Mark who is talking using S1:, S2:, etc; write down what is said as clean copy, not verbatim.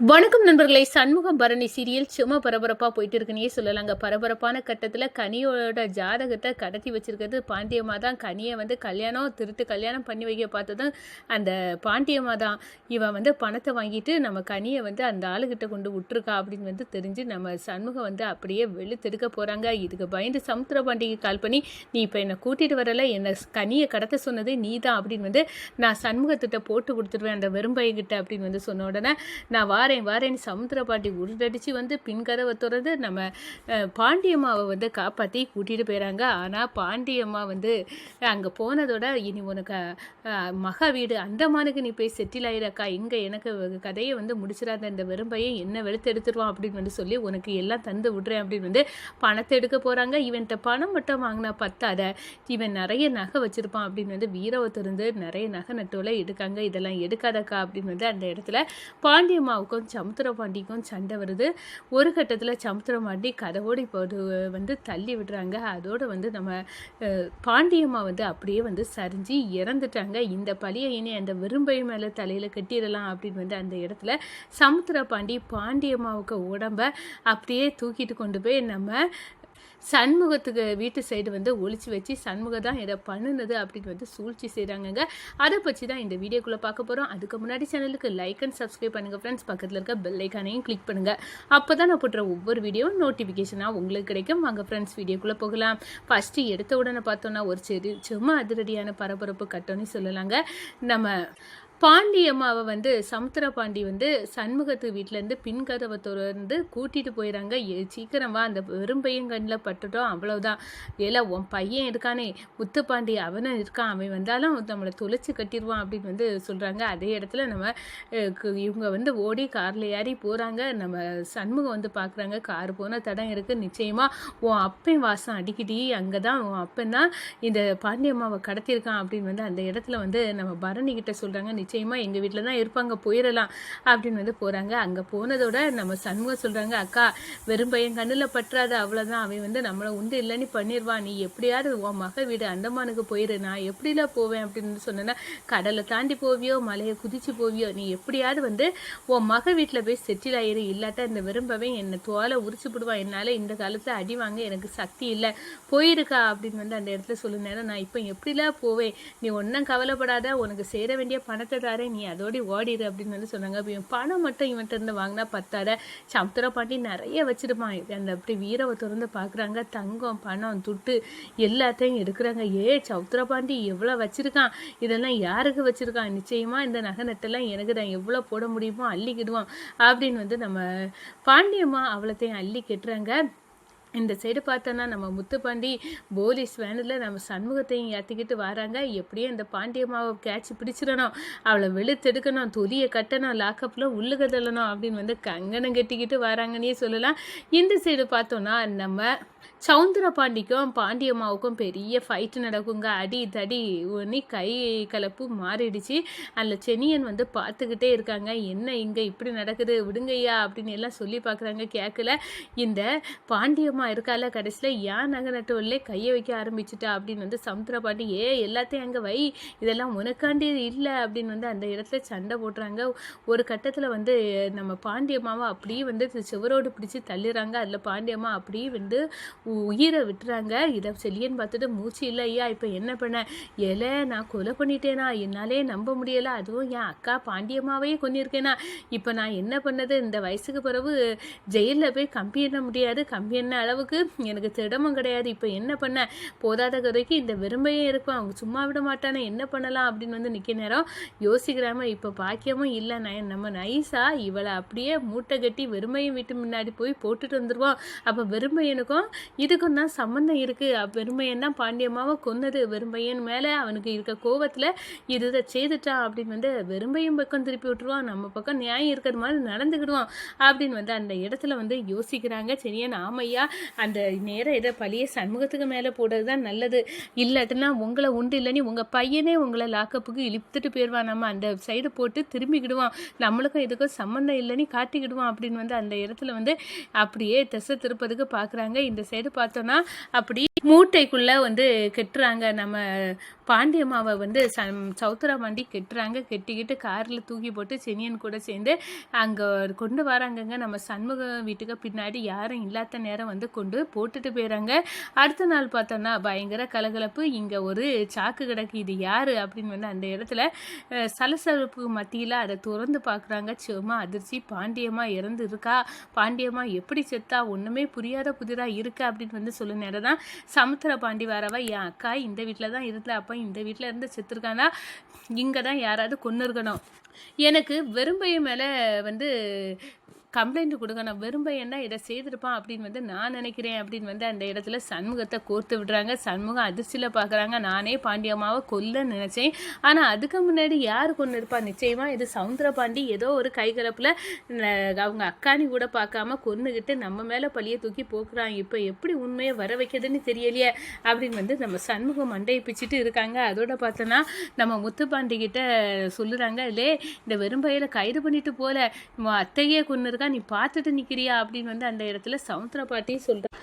S1: வணக்கம் நண்பர்களே. சண்முகம் பரணி சீரியல் சும்மா பரபரப்பாக போயிட்டு இருக்குன்னே சொல்லலாங்க. பரபரப்பான கட்டத்தில் கனியோட ஜாதகத்தை கடத்தி வச்சிருக்கிறது பாண்டியம்மா தான். கனியை திருட்டு கல்யாணம் பண்ணி வைக்க பார்த்ததும் அந்த பாண்டியம்மா தான். இவன் பணத்தை வாங்கிட்டு நம்ம கனியை அந்த ஆளுகிட்ட கொண்டு விட்டுருக்கா அப்படின்னு தெரிஞ்சு நம்ம சண்முகம் அப்படியே வெளுத்தெடுக்க போகிறாங்க. இதுக்கு பயந்து சமுத்திர பாண்டிக்கு கால் பண்ணி, நீ இப்போ என்னை கூட்டிகிட்டு வரலை, என்னை கனியை கடத்த சொன்னது நீ தான் அப்படின்னு நான் சண்முகத்திட்ட போட்டு கொடுத்துருவேன் அந்த வெறும்பையகிட்ட அப்படின்னு சொன்ன உடனே, நான் வாரேன்னு சமுத்திர பாண்டி உருட்டடிச்சு பின்கதவை திறந்து நம்ம பாண்டியம்மாவை காப்பாற்றி கூட்டிகிட்டு போயிறாங்க. ஆனால் பாண்டியம்மா அங்கே போனதோட, இனி உனக்கு மகா வீடு அந்தமானுக்கு நீ போய் செட்டில் ஆயிடக்கா, இங்கே எனக்கு கதையை முடிச்சிடாத, இந்த வெறும்பையை என்ன வெளுத்து எடுத்துருவான் அப்படின்னு சொல்லி உனக்கு எல்லாம் தந்து விட்றேன் அப்படின்னு பணத்தை எடுக்க போகிறாங்க. இவன்கிட்ட பணம் மட்டும் வாங்கினா பத்தாத, இவன் நிறைய நகை வச்சுருப்பான் அப்படின்னு வீரவத்திருந்து நிறைய நகை நட்டோல எடுக்காங்க. இதெல்லாம் எடுக்காதக்கா அப்படின்னு அந்த இடத்துல பாண்டியம்மாவுக்கும் சமுத்திர பாண்டிக்கும் சண்டை வருது. ஒரு கட்டத்தில் சமுத்திர பாண்டி கதவோடி போட்டு தள்ளி விடுறாங்க. அதோடு நம்ம பாண்டியம்மா அப்படியே சரிஞ்சு இறந்துட்டாங்க. இந்த பழியை இனி அந்த வெறும்பை மேலே தலையில் கட்டிடலாம் அப்படின்னு அந்த இடத்துல சமுத்திர பாண்டி பாண்டியம்மாவுக்கு உடம்ப அப்படியே தூக்கிட்டு கொண்டு போய் நம்ம சண்முகத்துக்கு வீட்டு சைடு ஒழிச்சு வச்சு சண்முகம் தான் இதை பண்ணுனது அப்படின்னு சூழ்ச்சி செய்கிறாங்கங்க. அதை பற்றி தான் இந்த வீடியோக்குள்ளே பார்க்க போகிறோம். அதுக்கு முன்னாடி சேனலுக்கு லைக் அண்ட் சப்ஸ்கிரைப் பண்ணுங்கள் ஃப்ரெண்ட்ஸ். பக்கத்தில் இருக்க பெல் ஐக்கானையும் கிளிக் பண்ணுங்கள். அப்போ தான் நான் போட்டுற ஒவ்வொரு வீடியோ நோட்டிஃபிகேஷனாக உங்களுக்கு கிடைக்கும். வாங்க ஃப்ரெண்ட்ஸ், வீடியோக்குள்ளே போகலாம். ஃபஸ்ட்டு எடுத்த உடனே பார்த்தோன்னா ஒரு சும்மா அதிரடியான பரபரப்பு கட்டோன்னு சொல்லலாங்க. நம்ம பாண்டியம்மாவை சமுத்திர பாண்டி சண்முகத்து வீட்டிலேருந்து பின்கதவை திறந்து கூட்டிகிட்டு போயிடறாங்க. சீக்கிரமா அந்த வெறும்பையன் கண்ணில் பட்டுட்டோம், அவ்வளோதான். ஏல உன் பையன் இருக்கானே முத்துப்பாண்டி, அவனும் இருக்கான், அவன் வந்தாலும் நம்மளை தொலைச்சி கட்டிடுவான் அப்படின்னு சொல்கிறாங்க. அதே இடத்துல நம்ம இவங்க ஓடி காரில் ஏறி போகிறாங்க. நம்ம சண்முகம் பார்க்குறாங்க, கார் போன தடம் இருக்குது, நிச்சயமாக உன் அப்பன் வாசம் அடிக்கடி, அங்கே தான் உன் அப்பன் தான் இந்த பாண்டியம்மாவை கடத்தியிருக்கான் அப்படின்னு அந்த இடத்துல நம்ம பரணிக்கிட்ட சொல்கிறாங்க. நிச்சயமாக எங்கள் வீட்டில் தான் இருப்பாங்க, போயிடலாம் அப்படின்னு போகிறாங்க. அங்கே போனதோட நம்ம சண்முகம் சொல்கிறாங்க, அக்கா வெறும் பையன் கண்ணில் பற்றாத, அவ்வளோதான், அவன் நம்மளை உண்டு இல்லைன்னு பண்ணிடுவான், நீ எப்படியாவது உன் மக வீடு அந்தமானுக்கு போயிரு, நான் எப்படிலாம் போவேன் அப்படின்னு சொன்னேன்னா, கடலை தாண்டி போவியோ மலையை குதிச்சு போவியோ, நீ எப்படியாவது உன் மக வீட்டில் போய் செட்டில் ஆயிரு, இல்லாட்டா இந்த வெறும்பவன் என்னை தோலை உரிச்சு விடுவான், என்னால் இந்த காலத்தில் அடி வாங்க எனக்கு சக்தி இல்லை, போயிருக்கா அப்படின்னு அந்த இடத்துல சொல்லுனேன்னா, நான் இப்போ எப்படிலாம் போவேன், நீ ஒன்றும் கவலைப்படாத, உனக்கு சேர வேண்டிய பணத்தை தாரேன், நீ அதோடி ஓடிடு அப்படின்னு சொன்னாங்க. பணம் மட்டும் இவன்ட்டு இருந்து வாங்கினா பத்தாத, சமுத்திர பாண்டி நிறைய வச்சிருப்பான். அந்த அப்படி வீரவை திறந்து பார்க்குறாங்க, தங்கம் பணம் துட்டு எல்லாத்தையும் எடுக்கிறாங்க. சமுத்திர பாண்டி எவ்வளோ வச்சிருக்கான், இதெல்லாம் யாருக்கு வச்சிருக்கான், நிச்சயமா இந்த நகை நட்டெல்லாம் எனக்கு தான், எவ்வளோ போட முடியுமோ அள்ளிக்கிடுவோம் அப்படின்னு நம்ம பாண்டியம்மா அவ்வளோத்தையும் அள்ளி கெட்டுறாங்க. இந்த சைடு பார்த்தோன்னா நம்ம முத்துப்பாண்டி போலீஸ் வேனில் நம்ம சண்முகத்தையும் ஏற்றிக்கிட்டு வராங்க. எப்படியும் இந்த பாண்டியம்மாவை கேட்சி பிடிச்சிடணும், அவளை வெளுத்தெடுக்கணும், தொலியை கட்டணும், லாக்கப்பில் உள்ளுக தள்ளணும் அப்படின்னு கங்கணம் கட்டிக்கிட்டு வராங்கன்னே சொல்லலாம். இந்த சைடு பார்த்தோன்னா நம்ம சவுந்தர பாண்டிக்கும் பாண்டியம்மாவுக்கும் பெரிய ஃபைட்டு நடக்குங்க. அடி தடி ஒன்று கை கலப்பு மாறிடுச்சு. அதில் செனியன் பார்த்துக்கிட்டே இருக்காங்க, என்ன இங்கே இப்படி நடக்குது, விடுங்கய்யா அப்படின்னு எல்லாம் சொல்லி பார்க்குறாங்க. கேட்கல. இந்த பாண்டியம்மா இருக்கால, கடைசியில் ஏன் நகை நட்டுவல்லே கையை வைக்க ஆரம்பிச்சுட்டா அப்படின்னு சமுத்திர பாண்டி, எல்லாத்தையும் அங்கே வை, இதெல்லாம் உனக்காண்டி இல்லை அப்படின்னு அந்த இடத்துல சண்டை போட்டுறாங்க. ஒரு கட்டத்தில் நம்ம பாண்டியம்மாவை அப்படியே சுவரோடு பிடிச்சி தள்ளிடுறாங்க. அதில் பாண்டியம்மா அப்படியே உயிரை விட்டுறாங்க. இதை செல்லியன்னு பார்த்துட்டு, மூச்சு இல்லை ஐயா, இப்போ என்ன பண்ண, நான் கொலை பண்ணிட்டேனா, என்னாலே நம்ப முடியலை, அதுவும் என் அக்கா பாண்டியம்மாவையே கொண்டிருக்கேனா, இப்போ நான் என்ன பண்ணது, இந்த வயசுக்கு பிறகு ஜெயிலில் போய் கம்பி எண்ண முடியாது, கம்பி எண்ண அளவுக்கு எனக்கு திடமும் கிடையாது, இப்போ என்ன பண்ண, போதாத குறைக்கு இந்த வெறும்பையே இருக்கும், அவங்க சும்மா விட மாட்டானே, என்ன பண்ணலாம் அப்படின்னு நிற்க நேரம் யோசிக்கிறாம, இப்போ பாக்கியமும் இல்லை, நம்ம நைஸா இவளை அப்படியே மூட்டை கட்டி வெறுமையும் வீட்டு முன்னாடி போய் போட்டுட்டு வந்துடுவோம், அப்போ வெறுமையனுக்கும் இதுக்கும் தான் சம்மந்தம் இருக்குது, வெறுமையன் தான் பாண்டியம்மாவை கொன்னது, வெறும்பையன் மேலே அவனுக்கு இருக்க கோவத்தில் இதை செய்துட்டான் அப்படின்னு வெறும்பையும் பக்கம் திருப்பி விட்டுருவான், நம்ம பக்கம் நியாயம் இருக்கிற மாதிரி நடந்துக்கிடுவோம் அப்படின்னு அந்த இடத்துல யோசிக்கிறாங்க. சரியா, ஆமையா அந்த நேரம் இதை பழிய சண்முகத்துக்கு மேலே போடுறது தான் நல்லது. இல்லாட்டினா உங்களை உண்டு இல்லைன்னு உங்கள் பையனே உங்களை லாக்கப்புக்கு இழுத்துட்டு போயிடுவான். நம்ம அந்த சைடு போட்டு திரும்பிக்கிடுவான், நம்மளுக்கும் இதுக்கும் சம்மந்தம் இல்லைன்னு காட்டிக்கிடுவான் அப்படின்னு வந்து அந்த இடத்துல வந்து அப்படியே திசை திருப்பதுக்கு பார்க்குறாங்க. இந்த சைடு பார்த்தோன்னா அப்படி மூட்டைக்குள்ளே வந்து கெட்டுறாங்க. நம்ம பாண்டியம்மாவை வந்து சௌத்ரா பாண்டி கெட்டுறாங்க. கெட்டிக்கிட்டு காரில் தூக்கி போட்டு செனியன் கூட சேர்ந்து அங்கே கொண்டு வராங்கங்க. நம்ம சண்முக வீட்டுக்கு பின்னாடி யாரும் இல்லாத நேரம் வந்து கொண்டு போட்டுட்டு போயிடறாங்க. அடுத்த நாள் பார்த்தோன்னா பயங்கர கலகலப்பு. இங்கே ஒரு சாக்கு கிடக்கு, இது யார் அப்படின்னு வந்து அந்த இடத்துல சலசலப்பு மத்தியில் அதை திறந்து பார்க்குறாங்க. சும்மா அதிர்ச்சி, பாண்டியம்மா இறந்து இருக்கா, பாண்டியம்மா எப்படி செத்தா, ஒன்றுமே புரியாத புதிராக இருக்கா அப்படின்னு வந்து சொல்ல நேரம் தான் சமுத்திர பாண்டி வரவா, என் அக்கா இந்த வீட்டில் தான் இருந்த, அப்போ இந்த வீட்டில் இருந்து செத்துருக்கானா, இங்கே தான் யாராவது கொண்டு இருக்கணும், எனக்கு வெறும்பைய மேலே வந்து கம்ப்ளைண்ட் கொடுக்கணும், வெறும்பையன்னா இதை செய்திருப்பான் அப்படின்னு வந்து நான் நினைக்கிறேன் அப்படின்னு வந்து அந்த இடத்துல சண்முகத்தை கோர்த்து விடுறாங்க. சண்முகம் அதிர்ச்சியில் பார்க்குறாங்க. நானே பாண்டியம்மாவை கொல்ல நினச்சேன், ஆனால் அதுக்கு முன்னாடி யார் கொண்டு இருப்பா, நிச்சயமாக இது சவுந்தர பாண்டி ஏதோ ஒரு கைகலப்பில் அவங்க அக்கானி கூட பார்க்காம கொன்னுக்கிட்டு நம்ம மேலே பழியை தூக்கி போக்குறான். இப்போ எப்படி உண்மையை வர வைக்கிறதுன்னு தெரியலையே அப்படின்னு வந்து நம்ம சண்முகம் மண்டையை பிச்சுட்டு இருக்காங்க. அதோட பார்த்தோன்னா நம்ம முத்துப்பாண்டிகிட்ட சொல்லுறாங்க, இல்லே இந்த வெறும்பையில் கைது பண்ணிட்டு போல அத்தையே கொண்டு இருக்கா, நீ பார்த்துட்டு நிற்கிறியா அப்படின்னு வந்து அந்த இடத்துல சமுத்திர பாட்டி சொல்கிறேன்.